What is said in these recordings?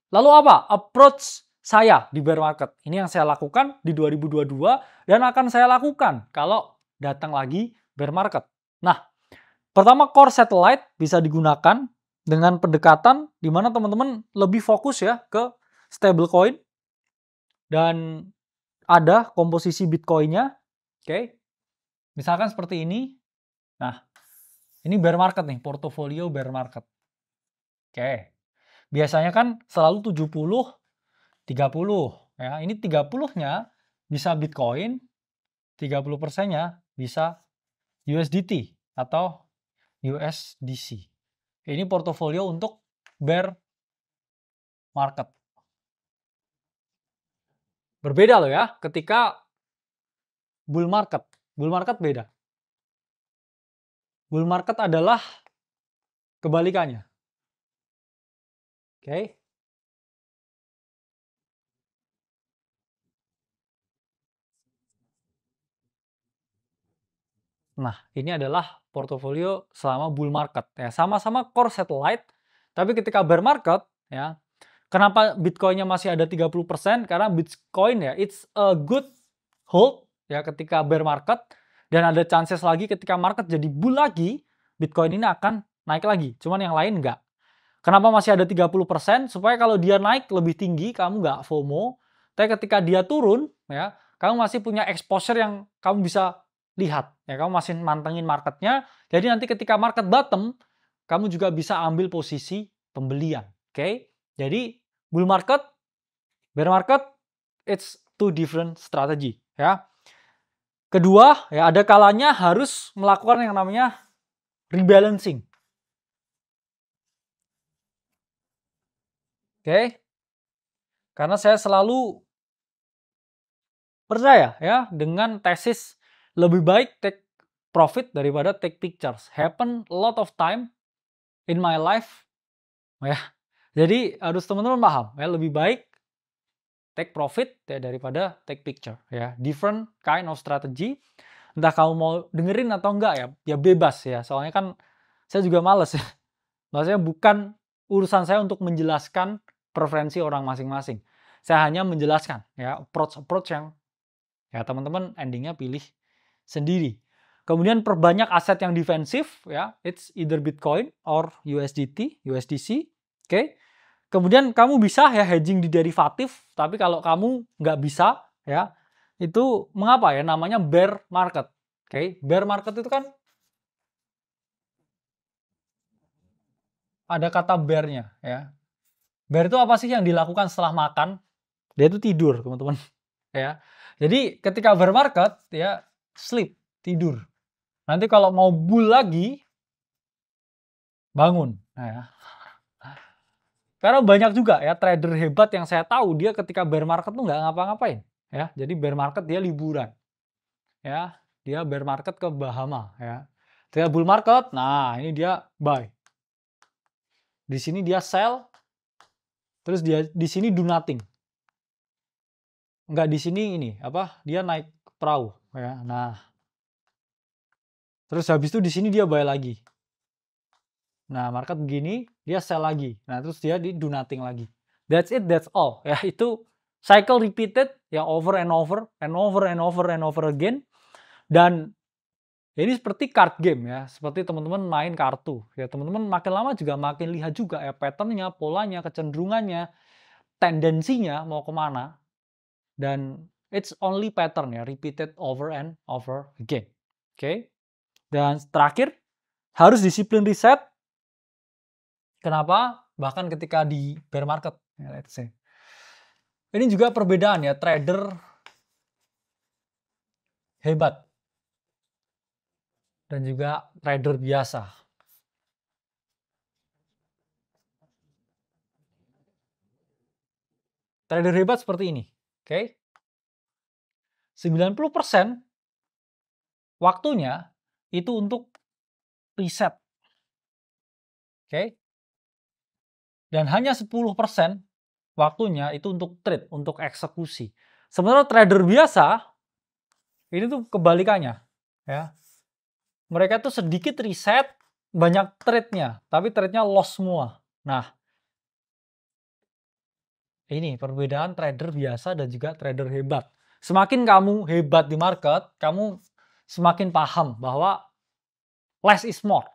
Lalu apa approach saya di bear market? Ini yang saya lakukan di 2022 dan akan saya lakukan kalau datang lagi bear market. Nah, pertama core satellite bisa digunakan dengan pendekatan di mana teman-teman lebih fokus ya ke stablecoin dan ada komposisi Bitcoin-nya. Oke. Misalkan seperti ini. Nah, ini bear market nih, portofolio bear market. Oke. Biasanya kan selalu 70 30 ya. Ini 30-nya bisa Bitcoin, 30%-nya bisa USDT atau USDC. Ini portofolio untuk bear market. Berbeda loh ya ketika bull market. Bull market beda. Bull market adalah kebalikannya. Oke. Nah, ini adalah portofolio selama bull market ya. Sama-sama core satellite, tapi ketika bear market ya, kenapa Bitcoin-nya masih ada 30%? Karena Bitcoin ya, it's a good hold ya ketika bear market dan ada chances lagi ketika market jadi bull lagi, Bitcoin ini akan naik lagi. Cuman yang lain enggak. Kenapa masih ada 30%? Supaya kalau dia naik lebih tinggi, kamu nggak FOMO. Tapi ketika dia turun, ya, kamu masih punya exposure yang kamu bisa lihat. Ya, kamu masih mantengin marketnya. Jadi nanti ketika market bottom, kamu juga bisa ambil posisi pembelian. Oke? Jadi bull market, bear market, it's two different strategy. Ya. Kedua, ya ada kalanya harus melakukan yang namanya rebalancing. Oke? Karena saya selalu percaya ya dengan tesis lebih baik take profit daripada take pictures. Happen a lot of time in my life ya. Jadi harus teman-teman paham ya, lebih baik take profit ya daripada take picture ya. Different kind of strategy. Entah kamu mau dengerin atau enggak ya, ya bebas ya. Soalnya kan saya juga males ya. Maksudnya bukan urusan saya untuk menjelaskan preferensi orang masing-masing. Saya hanya menjelaskan ya approach yang ya teman-teman endingnya pilih sendiri. Kemudian perbanyak aset yang defensif ya, it's either Bitcoin or USDT, USDC. Oke. Kemudian kamu bisa ya hedging di derivatif, tapi kalau kamu nggak bisa ya, itu mengapa ya namanya bear market. Oke, bear market itu kan ada kata bear-nya ya. Bear itu apa sih yang dilakukan setelah makan? Dia itu tidur, teman-teman. Ya. Jadi ketika bear market ya sleep, tidur. Nanti kalau mau bull lagi, bangun. Nah, ya. Karena banyak juga ya trader hebat yang saya tahu dia ketika bear market tuh nggak ngapa-ngapain. Ya, jadi bear market dia liburan. Ya, dia bear market ke Bahama. Ya, ketika bull market, nah ini dia buy. Di sini dia sell, terus dia di sini do nothing. Nggak di sini ini apa? Dia naik perahu. Ya, nah terus habis itu di sini dia buy lagi. Nah, market begini, dia sell lagi. Nah, terus dia di do nothing lagi. That's it, that's all. Ya, itu cycle repeated ya over and over and over and over and over again. Dan ini seperti card game ya, seperti teman-teman main kartu. Ya, teman-teman makin lama juga makin lihat juga ya patternnya, polanya, kecenderungannya, tendensinya mau kemana. Dan it's only pattern ya, repeated over and over again. Oke. Dan terakhir, harus disiplin riset. Kenapa? Bahkan ketika di bear market, ya, let's say. Ini juga perbedaan ya, trader hebat dan juga trader biasa. Trader hebat seperti ini, oke? 90% waktunya itu untuk riset, oke? Dan hanya 10% waktunya itu untuk trade, untuk eksekusi. Sementara trader biasa ini tuh kebalikannya, ya. Mereka tuh sedikit riset, banyak trade-nya, tapi trade-nya loss semua. Nah, Ini perbedaan trader biasa dan juga trader hebat. Semakin kamu hebat di market, kamu semakin paham bahwa less is more.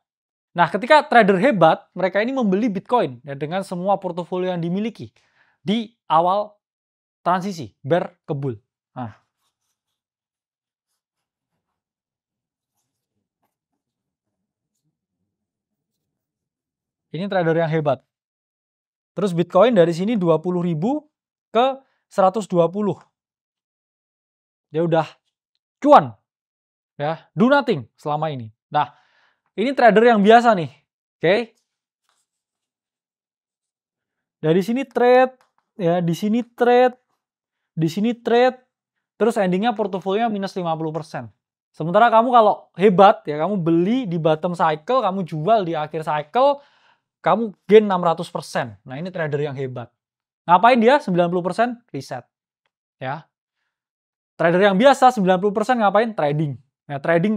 Nah, ketika trader hebat, mereka ini membeli Bitcoin ya, dengan semua portofolio yang dimiliki di awal transisi, bear ke bull. Nah, ini trader yang hebat. Terus Bitcoin dari sini 20.000 ke 120. Dia udah cuan. Ya, do nothing selama ini. Nah, ini trader yang biasa nih. Oke. Dari sini trade, ya, di sini trade, di sini trade, terus endingnya portofolionya minus 50%. Sementara kamu kalau hebat, ya, kamu beli di bottom cycle, kamu jual di akhir cycle, kamu gain 600%. Nah, ini trader yang hebat. Ngapain dia? 90% reset. Ya. Trader yang biasa 90% ngapain? Trading. Ya, trading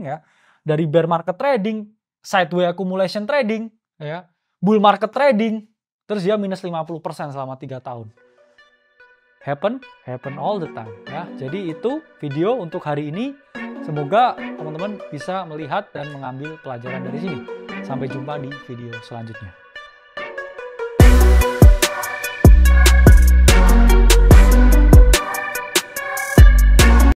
ya. Dari bear market trading, sideways accumulation trading, ya. Bull market trading, terus dia minus 50% selama 3 tahun. Happen all the time, ya. Jadi itu video untuk hari ini. Semoga teman-teman bisa melihat dan mengambil pelajaran dari sini. Sampai jumpa di video selanjutnya.